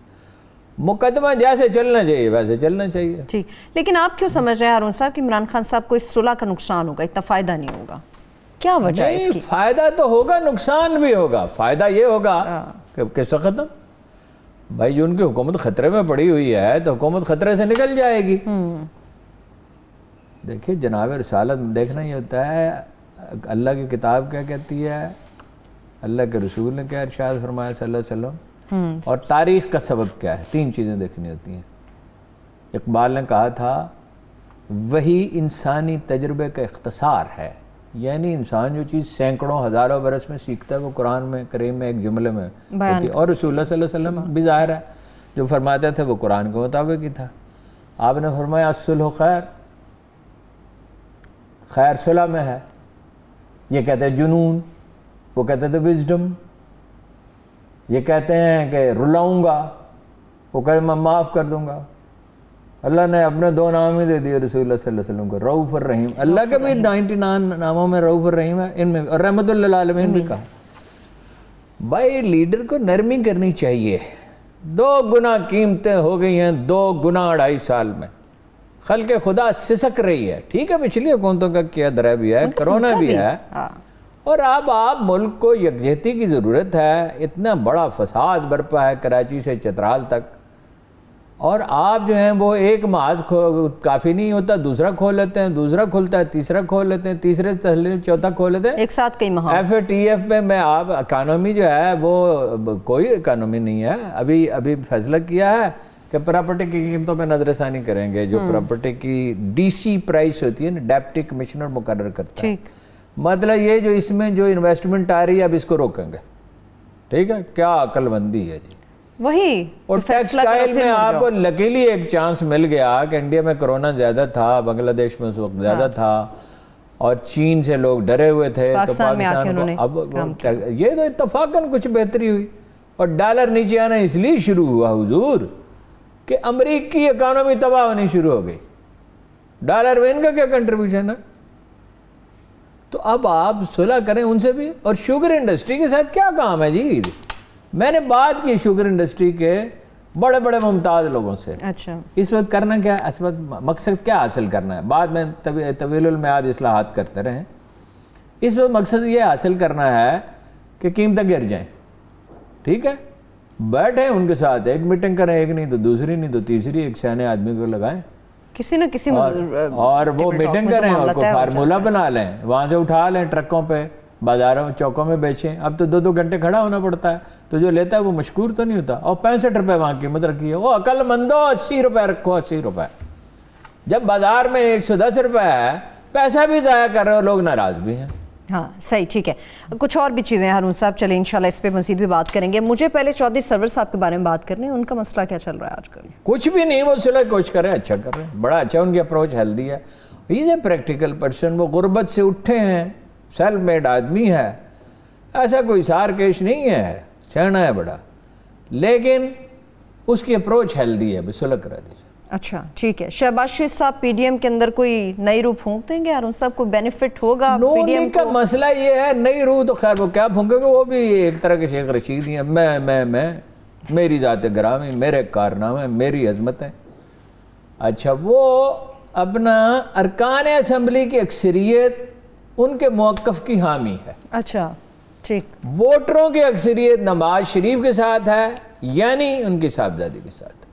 मुकदमा जैसे चलना चाहिए वैसे चलना चाहिए। ठीक, लेकिन आप क्यों समझ रहे हैं हारून साहब कि इमरान खान साहब को इस सुलह का नुकसान होगा, इतना फ़ायदा नहीं होगा? क्या वजह है इसकी? फ़ायदा तो होगा, नुकसान भी होगा। फ़ायदा ये होगा कि किसका ख़त्म, भाई जो उनकी हुकूमत ख़तरे में पड़ी हुई है तो हुकूमत ख़तरे से निकल जाएगी। देखिए जनाब रसालत देखना ही होता है, अल्लाह की किताब क्या कहती है, अल्लाह के रसूल ने क्या इरशाद फरमाया सल्लल्लाहु अलैहि वसल्लम, और तारीख़ का सबक क्या है, तीन चीज़ें देखनी होती हैं। इकबाल ने कहा था वही इंसानी तजुर्बे का इख्तिसार है, यानी इंसान जो चीज़ सैकड़ों हज़ारों बरस में सीखता है वो कुरान में करीम में एक जुमले में होती है। और रसूलुल्लाह सल्लल्लाहु अलैहि वसल्लम भी ज़ाहिर है जो फरमाते थे वो कुरान के मुताबिक ही था। आपने फरमाया सुलह खैर, खैर सुलह में है। ये कहते हैं जुनून, वो कहते थे विजडम। ये कहते हैं कि रुलाऊंगा, वो कहते मैं माफ़ कर दूंगा। अल्लाह ने अपने दो नाम ही दे दिए रसूलुल्लाह सल्लल्लाहु अलैहि वसल्लम को, रऊफ़ और रहीम। अल्लाह के भी 99 नामों में रऊफ़ और रहीम है, इनमें और रहमतुल लिल आलमीन भी कहा। भाई लीडर को नरमी करनी चाहिए। 2 गुना कीमतें हो गई हैं, 2 गुना 2.5 साल में। खल्क़े खुदा सिसक रही है। ठीक है पिछली हुकूमतों का क्या दरा भी है, कोरोना भी है, और अब आप मुल्क को यकजहती की ज़रूरत है। इतना बड़ा फसाद बरपा है कराची से चतराल तक, और आप जो हैं वो एक महाज काफ़ी नहीं होता, दूसरा खोल लेते हैं, दूसरा खुलता है, तीसरा खोल लेते हैं, तीसरे तहलील चौथा खोल लेते हैं, एक साथ कई महाज। FATF में मैं आप इकानमी जो है वो कोई इकानमी नहीं है। अभी फैसला किया है कि प्रॉपर्टी की कीमतों पर नजरसानी करेंगे। जो प्रॉपर्टी की DC प्राइस होती है ना, डेप्टी कमिश्नर मुकर्रर करता है। मतलब ये जो इसमें जो इन्वेस्टमेंट आ रही है अब इसको रोकेंगे। ठीक है, क्या अक्लमंदी है जी। वही, और टेक्सटाइल में आपको लकीली एक चांस मिल गया कि इंडिया में कोरोना ज़्यादा था, बांग्लादेश में उस वक्त ज़्यादा था, और चीन से लोग डरे हुए थे, तो पाकिस्तान को अब ये तो इत्तफाकन कुछ बेहतरी हुई। और डॉलर नीचे आना इसलिए शुरू हुआ हुजूर कि अमरीकी इकानमी तबाह होनी शुरू हो गई। डॉलर में इनका क्या कंट्रीब्यूशन है? तो अब आप सुलह करें उनसे भी। और शुगर इंडस्ट्री के साथ क्या काम है जी? मैंने बात की शुगर इंडस्ट्री के बड़े बड़े मुमताज़ लोगों से। अच्छा, इस वक्त करना क्या है, इस वक्त मकसद क्या हासिल करना है? बाद में तवीलुल मियाद इस्लाहात करते रहें। इस वक्त मकसद ये हासिल करना है कि कीमतें गिर जाएं। ठीक है, बैठे उनके साथ, एक मीटिंग करें, एक नहीं तो दूसरी, नहीं तो तीसरी, एक सियाने आदमी को लगाएं, किसी न किसी और वो मीटिंग करें और कोई फार्मूला बना लें, वहाँ से उठा लें, ट्रकों पे, बाजारों चौकों में बेचें। अब तो 2-2 घंटे खड़ा होना पड़ता है, तो जो लेता है वो मशकूर तो नहीं होता। और 65 रुपये वहाँ कीमत रखी है, वो अक्लमंदो 80 रुपये रखो, 80 रुपये। जब बाजार में 110 रुपये है, पैसा भी ज़ाया कर रहे हो, लोग नाराज़ भी हैं। हाँ सही, ठीक है। कुछ और भी चीज़ें हारून साहब, चले इंशाल्लाह इस पे मज़ीद भी बात करेंगे। मुझे पहले चौधरी सरवर साहब के बारे में बात करनी है, उनका मसला क्या चल रहा है आजकल? कुछ भी नहीं, वो सुलह कोशिश कर रहे हैं, अच्छा कर रहे हैं, बड़ा अच्छा, उनकी अप्रोच हेल्दी है। ये प्रैक्टिकल पर्सन, वो गुर्बत से उठे हैं, सेल्फ मेड आदमी है, ऐसा कोई सार केश नहीं है, सहना है बड़ा, लेकिन उसकी अप्रोच हेल्दी है, सुलह करा दीजिए। अच्छा ठीक है। शहबाज शरीफ साहब PDM के अंदर कोई नई रूह फूंक देंगे यार, उन सब को बेनिफिट होगा? PDM का मसला ये है, नई रूह तो खैर वो क्या फूंकेंगे, वो भी एक तरह के शेख रशीद ही है। मैं मेरी ज़ात ग्रामी, मेरे कारनामे, मेरी अजमत है। अच्छा, वो अपना अरकान असम्बली की अक्सरियत उनके मौक़िफ़ की हामी है। अच्छा, ठीक। वोटरों की अक्सरियत नवाज शरीफ के साथ है, यानी उनकी साहबजादी के साथ।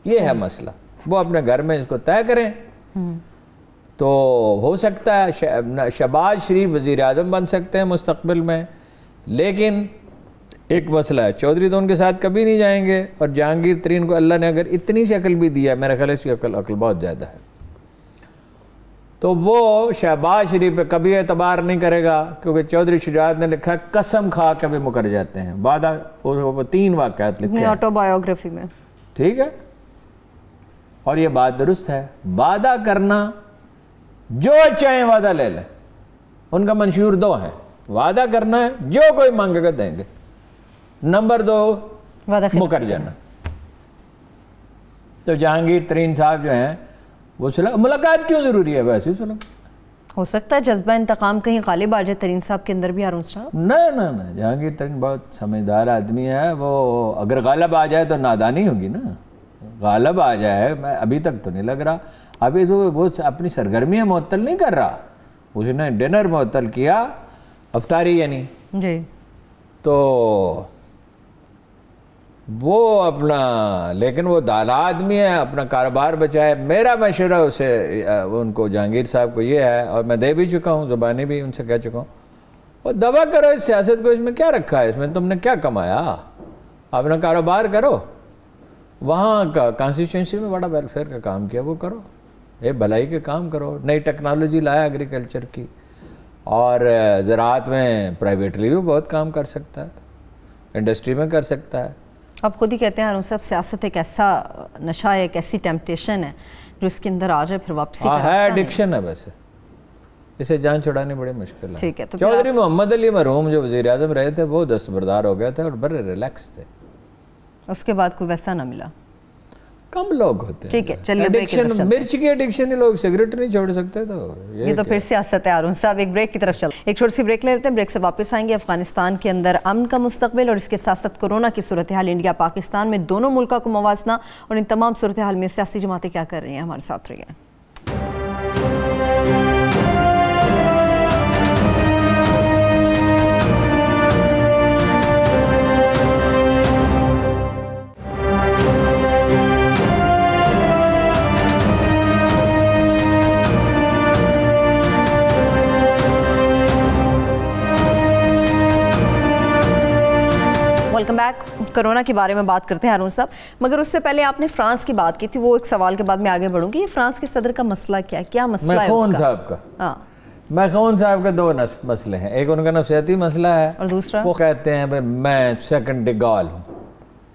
ये है मसला। वो अपने घर में इसको तय करें तो हो सकता है शहबाज शरीफ वज़ीर आज़म बन सकते हैं मुस्तक़बिल में, लेकिन एक मसला है, चौधरी तो उनके साथ कभी नहीं जाएंगे, और जहांगीर तरीन को अल्लाह ने अगर इतनी सी अकल भी दिया, मेरा ख्याल है इसकी अकल बहुत ज़्यादा है, तो वो शहबाज शरीफ पे कभी एतबार नहीं करेगा, क्योंकि चौधरी शुजात ने लिखा कसम खा के भी मुकर जाते हैं। वादा, वो 3 वाक़यात लिखे हैं ऑटोबायोग्राफी में, ठीक है। और ये बात दुरुस्त है, वादा करना, जो चाहे वादा ले लें, उनका मंशूर 2 है, वादा करना है, जो कोई मांगेगा देंगे, नंबर 2 मुकर जाना। तो जहांगीर तरीन साहब जो हैं वो मुलाकात क्यों जरूरी है? वैसे सुनो, हो सकता है जज्बा इंतकाम कहीं गालिब आ जाए तरीन साहब के अंदर भी। हारून साहब ना, जहांगीर तरीन बहुत समझदार आदमी है, वो अगर गालिब आ जाए तो नादानी होगी ना, गालिब आ जाए, मैं अभी तक तो नहीं लग रहा, अभी तो वो अपनी सरगर्मियाँ मुअत्तल नहीं कर रहा, उसने डिनर मुअत्तल किया, अफ्तारी यानी जी, तो वो अपना, लेकिन वो दाला आदमी है, अपना कारोबार बचाए। मेरा मशवरा उसे, उनको जहांगीर साहब को ये है, और मैं दे भी चुका हूँ, ज़ुबानी भी उनसे कह चुका हूँ, और दवा करो इस सियासत को, इसमें क्या रखा है, इसमें तुमने क्या कमाया, अपना कारोबार करो, वहाँ का कॉन्स्टिट्यूंसी में बड़ा वेलफेयर का काम किया वो करो, ये भलाई के काम करो, नई टेक्नोलॉजी लाया एग्रीकल्चर की, और ज़राअत में प्राइवेटली भी बहुत काम कर सकता है, इंडस्ट्री में कर सकता है। आप खुद ही कहते हैं हारून साहब, सियासत एक ऐसा नशा है, एक ऐसी टेम्पटेशन है जो इसके अंदर आ जाए फिर वापसी का है, एडिक्शन है, वैसे इसे जान छुड़ानी बड़ी मुश्किल है। ठीक है, तो चौधरी मोहम्मद अली मरहूम जो वज़ीर आज़म रहे थे वो दस्तबरदार हो गए थे और बड़े रिलैक्स थे, उसके बाद कोई वैसा ना मिला, कम लोग होते हैं। ठीक है, चलिए एडिक्शन, मिर्च की एडिक्शन ही, लोग सिगरेट नहीं छोड़ सकते, तो ये तो फिर सियासत है। हारून साहब एक ब्रेक की तरफ चल, एक छोटी सी ब्रेक ले लेते हैं, ब्रेक से वापस आएंगे। अफगानिस्तान के अंदर अमन का मुस्तकबिल और इसके साथ साथ कोरोना की सूरत हाल, इंडिया पाकिस्तान में दोनों मुल्कों को मवाजना, और इन तमाम सूरत हाल में सियासी जमातें क्या कर रही हैं, हमारे साथ रहिए। Welcome back. कोरोना के बारे में बात करते हैं हारून साहब, मगर उससे पहले आपने फ्रांस की बात की थी, वो एक सवाल के बाद मैं आगे बढ़ूंगी। ये फ्रांस के सदर का मसला क्या है, क्या मसला है मैक्रोन साहब का? हाँ, मैक्रोन साहब के 2 मसले हैं, एक उनका नफसियाती मसला है, और दूसरा वो कहते हैं भाई मैं सेकंड डिगाल हूँ।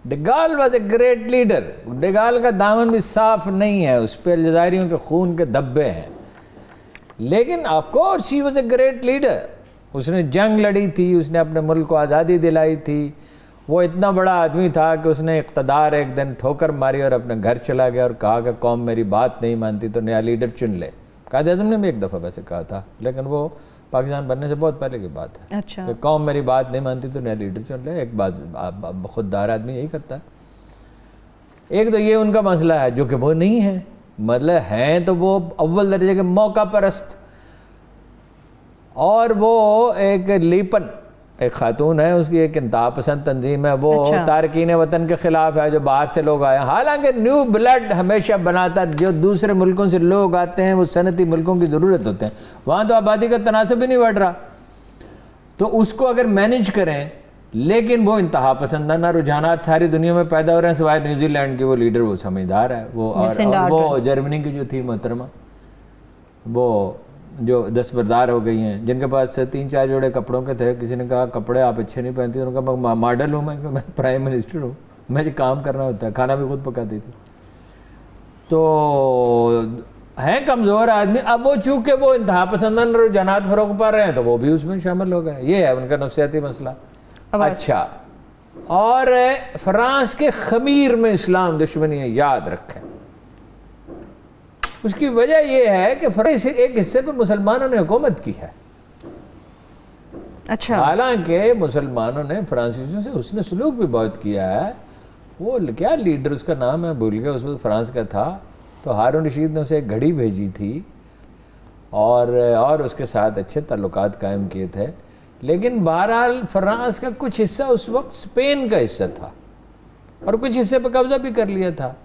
डिगाल वॉज ए ग्रेट लीडर, डिगाल का दामन भी साफ नहीं है, उस पर अलजायरियों के खून के धब्बे हैं, लेकिन of course he was a great leader. उसने जंग लड़ी थी, उसने अपने मुल्क को आज़ादी दिलाई थी, वो इतना बड़ा आदमी था कि उसने इक़्तिदार एक दिन ठोकर मारी और अपने घर चला गया और कहा कि कौम मेरी बात नहीं मानती तो नया लीडर चुन ले। कायद-ए-आज़म ने भी एक दफ़ा वैसे कहा था, लेकिन वो पाकिस्तान बनने से बहुत पहले की बात है। अच्छा, कि कौम मेरी बात नहीं मानती तो नया लीडर चुन ले, एक बात खुददार आदमी यही करता है। एक तो ये उनका मसला है, जो कि वो नहीं है, मतलब हैं तो वो अव्वल दर्जे के मौका परस्त, और वो एक लीपन, एक खातून है, उसकी एक इंतहा पसंद तंजीम है, वो अच्छा, तारकीन वतन के खिलाफ है, जो बाहर से लोग आए। हालांकि न्यू ब्लड हमेशा बनाता, जो दूसरे मुल्कों से लोग आते हैं वो सनती मुल्कों की ज़रूरत होते हैं, वहाँ तो आबादी का तनासब ही नहीं बढ़ रहा, तो उसको अगर मैनेज करें, लेकिन वो इंतहा पसंदाना रुझानात सारी दुनिया में पैदा हो रहे हैं, सिवाय न्यूजीलैंड के। वो लीडर वो समझदार है, वो और वो जर्मनी की जो थी मोहतरमा, वो जो दस्तबरदार हो गई हैं, जिनके पास 3-4 जोड़े कपड़ों के थे, किसी ने कहा कपड़े आप अच्छे नहीं पहनती, उन्होंने कहा मॉडल हूँ मैं प्राइम मिनिस्टर हूँ, मुझे काम करना होता है, खाना भी खुद पकाती थी, तो हैं कमज़ोर आदमी। अब वो चूँकि वो इंतहा पसंदन रुझानात फ़रोग़ पा रहे हैं तो वो भी उसमें शामिल हो गए, ये है उनका नफ्सियाती मसला। अच्छा, और फ्रांस के खमीर में इस्लाम दुश्मनी है, याद रखें। उसकी वजह यह है कि फ्रांस एक हिस्से पे मुसलमानों ने हुकूमत की है। अच्छा, हालांकि मुसलमानों ने फ्रांसीसियों से उसने सलूक भी बहुत किया है। वो क्या लीडर, उसका नाम है भूल गया, उस वक्त फ्रांस का था, तो हारून रशीद ने उसे एक घड़ी भेजी थी, और उसके साथ अच्छे ताल्लुकात कायम किए थे। लेकिन बहरहाल फ्रांस का कुछ हिस्सा उस वक्त स्पेन का हिस्सा था और कुछ हिस्से पर कब्जा भी कर लिया था।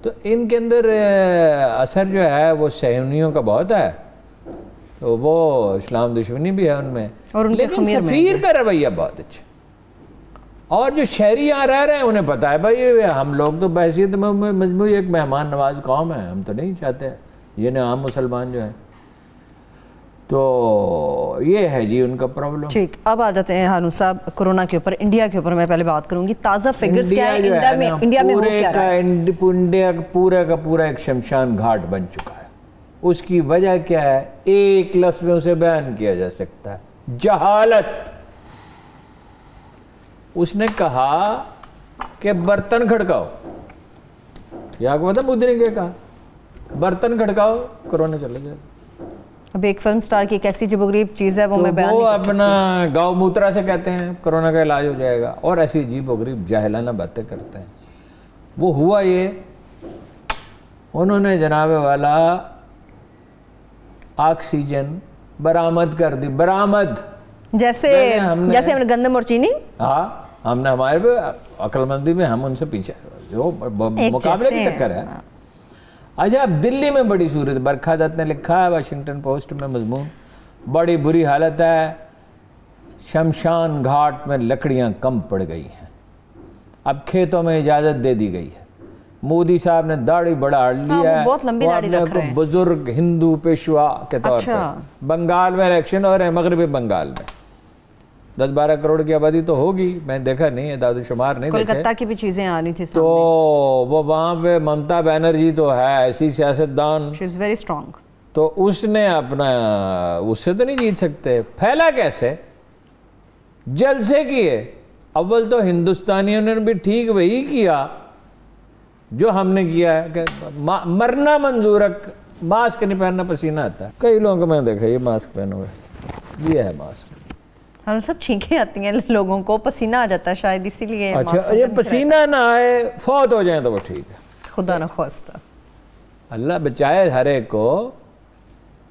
तो इनके अंदर असर जो है वो सहूनियों का बहुत है, तो वो इस्लाम दुश्मनी भी है उनमें, लेकिन सफ़ीर का रवैया बहुत अच्छा। और जो शहरी यहाँ रह रहे हैं उन्हें पता है भाई हम लोग तो बहसीत में मजमूई एक मेहमान नवाज कौम है, हम तो नहीं चाहते ये न आम मुसलमान जो हैं। तो ये है जी उनका प्रॉब्लम। ठीक, अब आ जाते हैं हारून साहब कोरोना के ऊपर। इंडिया के ऊपर मैं पहले बात करूंगी, ताज़ा फिगर्स क्या है इंडिया में हो क्या रहा है? इंडिया पूरा का पूरा एक शमशान घाट बन चुका है। उसकी वजह क्या है? एक लफ्ज़ में उसे बयान किया जा सकता है, जहालत। उसने कहा कि बर्तन खड़काओ, या को पता मोदी ने क्या कहा? बर्तन खड़काओ कोरोना चले जाएगा। अब एक फिल्म स्टार की एक ऐसी अजीबोगरीब चीज़ है वो मैं बयान वो अपना गौमूत्रा से कहते हैं कोरोना का इलाज हो जाएगा, और ऐसी अजीबोगरीब जाहिलाना बातें करते हैं। वो हुआ ये, उन्होंने जनाब वाला ऑक्सीजन बरामद कर दी, बरामद। जैसे हमने गंदम और चीनी, हाँ हमने हमारे पे अक्लमंदी में हम उनसे पीछे, जो मुकाबले की टक्कर है। अच्छा, अब दिल्ली में बड़ी सूरत, बरखा दत्त ने लिखा है वाशिंगटन पोस्ट में मजमून, बड़ी बुरी हालत है, शमशान घाट में लकड़ियां कम पड़ गई हैं, अब खेतों में इजाज़त दे दी गई है। मोदी साहब ने दाढ़ी बढ़ा लिया है, बहुत लंबी दाढ़ी रख रहे हैं। बुजुर्ग हिंदू पेशवा के तौर पर बंगाल में इलेक्शन हो रहे हैं, मगरबी बंगाल में 10-12 करोड़ की आबादी तो होगी, मैं देखा नहीं है, दादुशुमार नहीं देखे। कोलकाता की भी चीजें आ रही थी तो वो वहाँ पे ममता बनर्जी तो है ऐसी सियासतदान, शी इज वेरी स्ट्रांग, तो उसने अपना, उससे तो नहीं जीत सकते। फैला कैसे? जलसे किए। अव्वल तो हिंदुस्तानियों ने भी ठीक वही किया जो हमने किया है कि मरना मंजूर है, मास्क नहीं पहनना, पसीना आता है। कई लोगों को मैंने देखा ये मास्क पहने हुए, ये है मास्क। हम सब छींकें आती हैं, लोगों को पसीना आ जाता है शायद इसीलिए। अच्छा, ये पसीना ना आए, फौत हो जाए तो वो ठीक है, खुदा ना ख्वास्ता, अल्लाह बचाए हर एक को।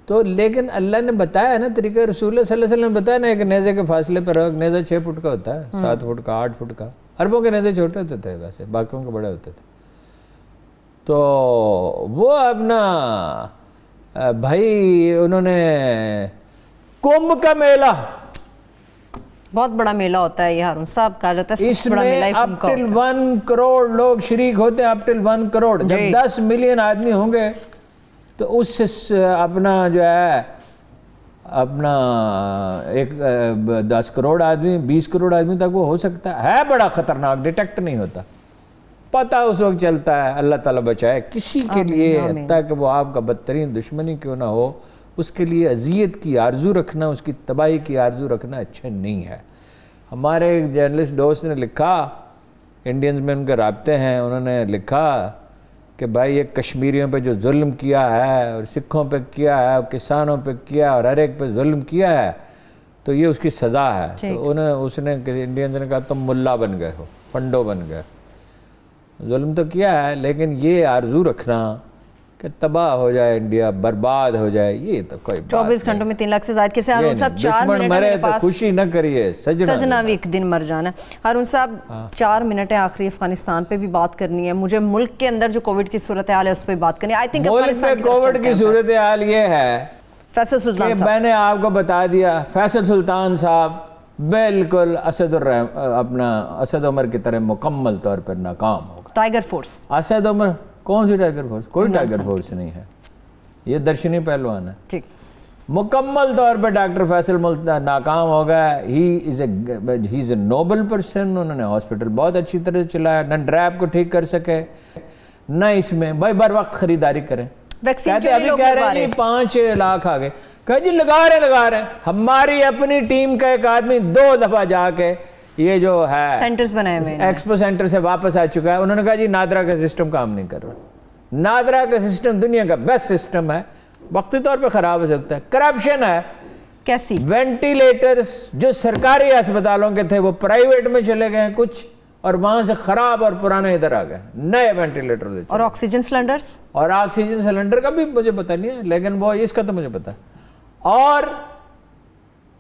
तो लेकिन अल्लाह ने बताया ना तरीका, रसूल सल्लल्लाहु अलैहि वसल्लम ने बताया ना, एक नेज़े के फासले पर रहो। नेज़ा 6 फुट का होता है, 7 फुट का, 8 फुट का। अरबों के नेज़े छोटे होते थे वैसे, बाकियों के बड़े होते थे। तो वो अपना भाई उन्होंने कुंभ का मेला, बहुत बड़ा मेला होता है ये हारून साहब, कहा जाता है इसमें अप टिल 1 करोड़ लोग शरीक होते हैं, अप टिल 1 करोड़। जब 10 मिलियन आदमी होंगे तो उससे अपना जो है अपना 10 करोड़ आदमी, 20 करोड़ आदमी तक वो हो सकता है। बड़ा खतरनाक, डिटेक्ट नहीं होता, पता उस वक्त चलता है। अल्लाह ताला बचाए किसी के लिए, ताकि वो आपका बदतरीन दुश्मनी क्यों ना हो, उसके लिए अजियत की आरजू रखना, उसकी तबाही की आरजू रखना अच्छा नहीं है। हमारे एक जर्नलिस्ट दोस्त ने लिखा, इंडियंस में उनके राब्ते हैं, उन्होंने लिखा कि भाई ये कश्मीरियों पे जो जुल्म किया है और सिखों पे किया है और किसानों पे किया है और हर एक पे जुल्म किया है, तो ये उसकी सज़ा है। तो उसने इंडियंस ने कहा तुम मुल्ला बन गए हो, पंडो बन गए। जुल्म तो किया है, लेकिन ये आरजू रखना कि तबाह हो जाए इंडिया, बर्बाद हो जाए, ये तो कोई 24 घंटों में 3 लाख से ज्यादा के से हारून साहब 4 मिनट मरे तो खुशी न करिए, सजना भी एक दिन मर जाना। हारून साहब 4 मिनट है आखिरी, अफगानिस्तान पे भी बात करनी है मुझे, मुल्क के अंदर जो कोविड की सूरत हाल है उस पर बात करनी है। आई थिंक कोविड की सूरत हाल ये है, फैसल सुल्तान साहब मैंने आपको बता दिया, फैसल सुल्तान साहब बिल्कुल असद उमर की तरह मुकम्मल तौर पर नाकाम होगा। टाइगर फोर्स, असद उमर कौन सी टाइगर फोर्स? कोई टाइगर फोर्स नहीं है, ये दर्शनी पहलवान है। ठीक, मुकम्मल तौर पर डॉक्टर फैसल नाकाम हो गया। He is a noble person. उन्होंने हॉस्पिटल बहुत अच्छी तरह से चलाया, न ड्रैप को ठीक कर सके, न इसमें भाई बर वक्त खरीदारी करें। कहते अभी कह रहे हैं जी 5 लाख आ गए, कह जी लगा रहे। हमारी अपनी टीम का एक आदमी 2 दफा जाके ये जो है सेंटर्स बनाए हुए एक्सपो सेंटर से वापस आ चुका है। उन्होंने कहा जी नादरा का सिस्टम काम नहीं कर रहा। नादरा का सिस्टम दुनिया का बेस्ट सिस्टम है, वक्ती तौर पे खराब हो सकता है। करप्शन है। कैसी? वेंटिलेटर्स जो सरकारी अस्पतालों के थे वो प्राइवेट में चले गए, कुछ और वहां से खराब और पुराने इधर आ गए, नए वेंटिलेटर दे। और ऑक्सीजन सिलेंडर्स? और ऑक्सीजन सिलेंडर का भी मुझे पता नहीं है, लेकिन वो इसका तो मुझे पता है। और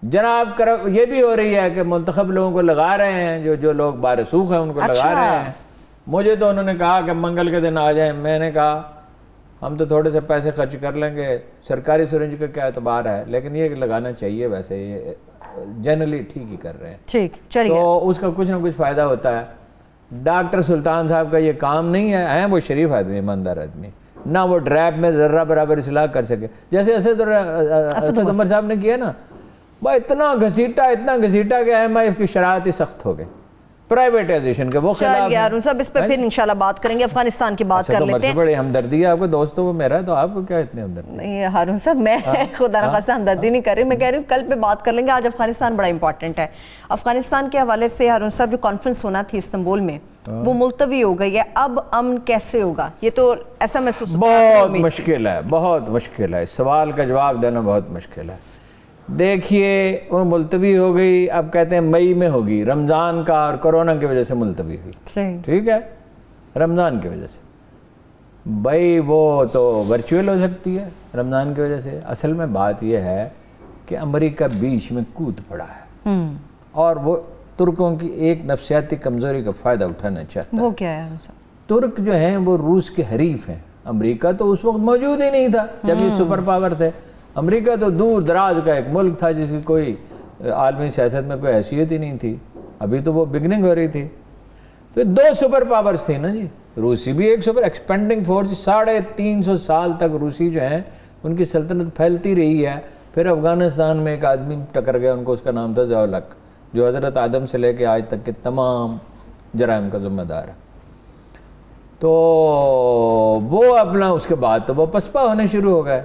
जनाब ये भी हो रही है कि मुंतखब लोगों को लगा रहे हैं, जो लोग बारसूख हैं उनको लगा रहे हैं। मुझे तो उन्होंने कहा कि मंगल के दिन आ जाएं, मैंने कहा हम तो थोड़े से पैसे खर्च कर लेंगे, सरकारी सिरिंज का क्या एतबार है, लेकिन ये लगाना चाहिए। वैसे ये जनरली ठीक ही कर रहे हैं, ठीक चलिए, तो उसका कुछ ना कुछ फ़ायदा होता है। डॉक्टर सुल्तान साहब का ये काम नहीं है, वो शरीफ आदमी, ईमानदार आदमी, ना वो ड्रैप में ज़र्रा बराबर इस्लाह कर सके, जैसे असद उमर साहब ने किया ना। भाई इतना घसीटा कि MIF की शरारत ही सख्त हो गई, प्राइवेटाइजेशन के वो खिलाफ। सब इस पे फिर इंशाल्लाह बात करेंगे, अफगानिस्तान की बात कर लेते हैं। बड़ी हमदर्दी है आपको दोस्तों को, मेरा तो आपको क्या इतनी हमदर्दी? नहीं हारून साहब, मैं खुदा न खास्ता हमदर्दी नहीं कर रही, मैं कह रही हूँ कल पे बात कर लेंगे, आज अफगानिस्तान बड़ा इंपॉर्टेंट है। अफगानिस्तान के हवाले से हारून साहब, जो कॉन्फ्रेंस होना थी इस्तांबुल में वो मुलतवी हो गई है, अब अमन कैसे होगा? ये तो ऐसा महसूस बहुत मुश्किल है, बहुत मुश्किल है, सवाल का जवाब देना बहुत मुश्किल है। देखिए वो मुलतवी हो गई, अब कहते हैं मई में होगी, रमज़ान का और कोरोना की वजह से मुलतवी हुई, ठीक है, रमज़ान की वजह से। भाई वो तो वर्चुअल हो सकती है रमज़ान की वजह से। असल में बात यह है कि अमेरिका बीच में कूद पड़ा है और वो तुर्कों की एक नफ्सियाती कमज़ोरी का फ़ायदा उठाना चाहता है। वो क्या है? तुर्क जो हैं वो रूस के हरीफ हैं। अमेरिका तो उस वक्त मौजूद ही नहीं था जब ये सुपर पावर थे। अमेरिका तो दूर दराज का एक मुल्क था जिसकी कोई आलमी सियासत में कोई हैसियत ही नहीं थी, अभी तो वो बिगनिंग हो रही थी। तो 2 सुपर पावर्स थी ना जी, रूसी भी एक सुपर एक्सपेंडिंग फोर्स, 350 साल तक रूसी जो हैं उनकी सल्तनत फैलती रही है। फिर अफ़गानिस्तान में एक आदमी टकर गया, उनको उसका नाम था ज़िया-उल-हक, जो हज़रत आदम से लेके आज तक के तमाम जराइम का ज़िम्मेदार है। तो वो अपना उसके बाद तो वो पसपा होने शुरू हो गए।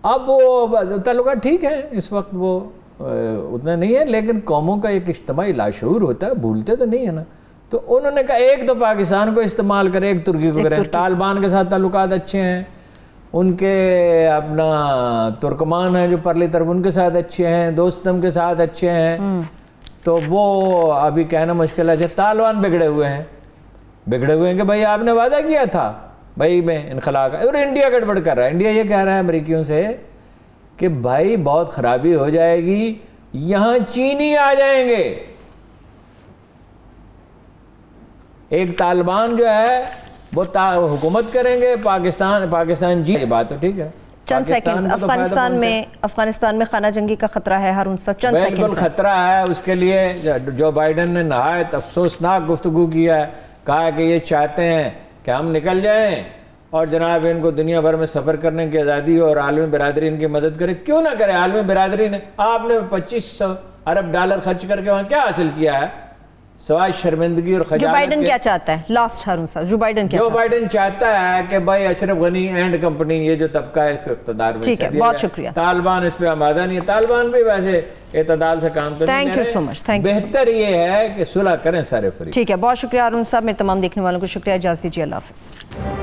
अब वो ताल्लुकात ठीक है, इस वक्त वो उतना नहीं है, लेकिन कौमों का एक इज्तिमाई लाशऊर होता है, भूलते तो नहीं है ना। तो उन्होंने कहा एक तो पाकिस्तान को इस्तेमाल करें, एक तुर्की को करें। तालिबान के साथ ताल्लुकात अच्छे हैं उनके, अपना तुर्कमान है जो परली तरफ, उनके साथ अच्छे हैं, दोस्तम के साथ अच्छे हैं। तो वो अभी कहना मुश्किल है। तालिबान बिगड़े हुए हैं कि भाई आपने वादा किया था भाई में इनखला का, और इंडिया गड़बड़ कर रहा है। इंडिया ये कह रहा है अमेरिकियों से कि भाई बहुत खराबी हो जाएगी, यहां चीनी आ जाएंगे। एक तालिबान जो है वो हुकूमत करेंगे, पाकिस्तान जी, बात तो ठीक है। चंद सेकंड, अफगानिस्तान में खाना जंगी का खतरा है हारून साहब, चंद सेकंड। बिल्कुल खतरा है, उसके लिए जो बाइडेन ने नहायत अफसोसनाक गुफ्तगू किया है, कहा है कि ये चाहते हैं कि हम निकल जाएं और जनाब इनको दुनिया भर में सफ़र करने की आज़ादी हो और आलमी बिरादरी इनकी मदद करे। क्यों ना करे आलमी बिरादरी ने? आपने 2500 अरब डॉलर खर्च करके वहाँ क्या हासिल किया है सवाए शर्मिंदगी और खजानत। जो बाइडेन क्या चाहता है? लास्ट हारून साहब, जो बाइडेन चाहता है कि भाई अशरफ गनी एंड कंपनी, ये जो तबका है इसको इक़्तिदार में। ठीक है, बहुत शुक्रिया। तालिबान इस पर आमादा नहीं है, तालिबान भी वैसे एतदाल से काम करते हैं। Thank you so much, thank you. बेहतर ये है कि सुलह करें सारे फरीक। ठीक है, बहुत शुक्रिया हारून साहब। मेरे तमाम देखने वालों को शुक्रिया, इजाज़त दीजिए, अल्लाह हाफ़िज़।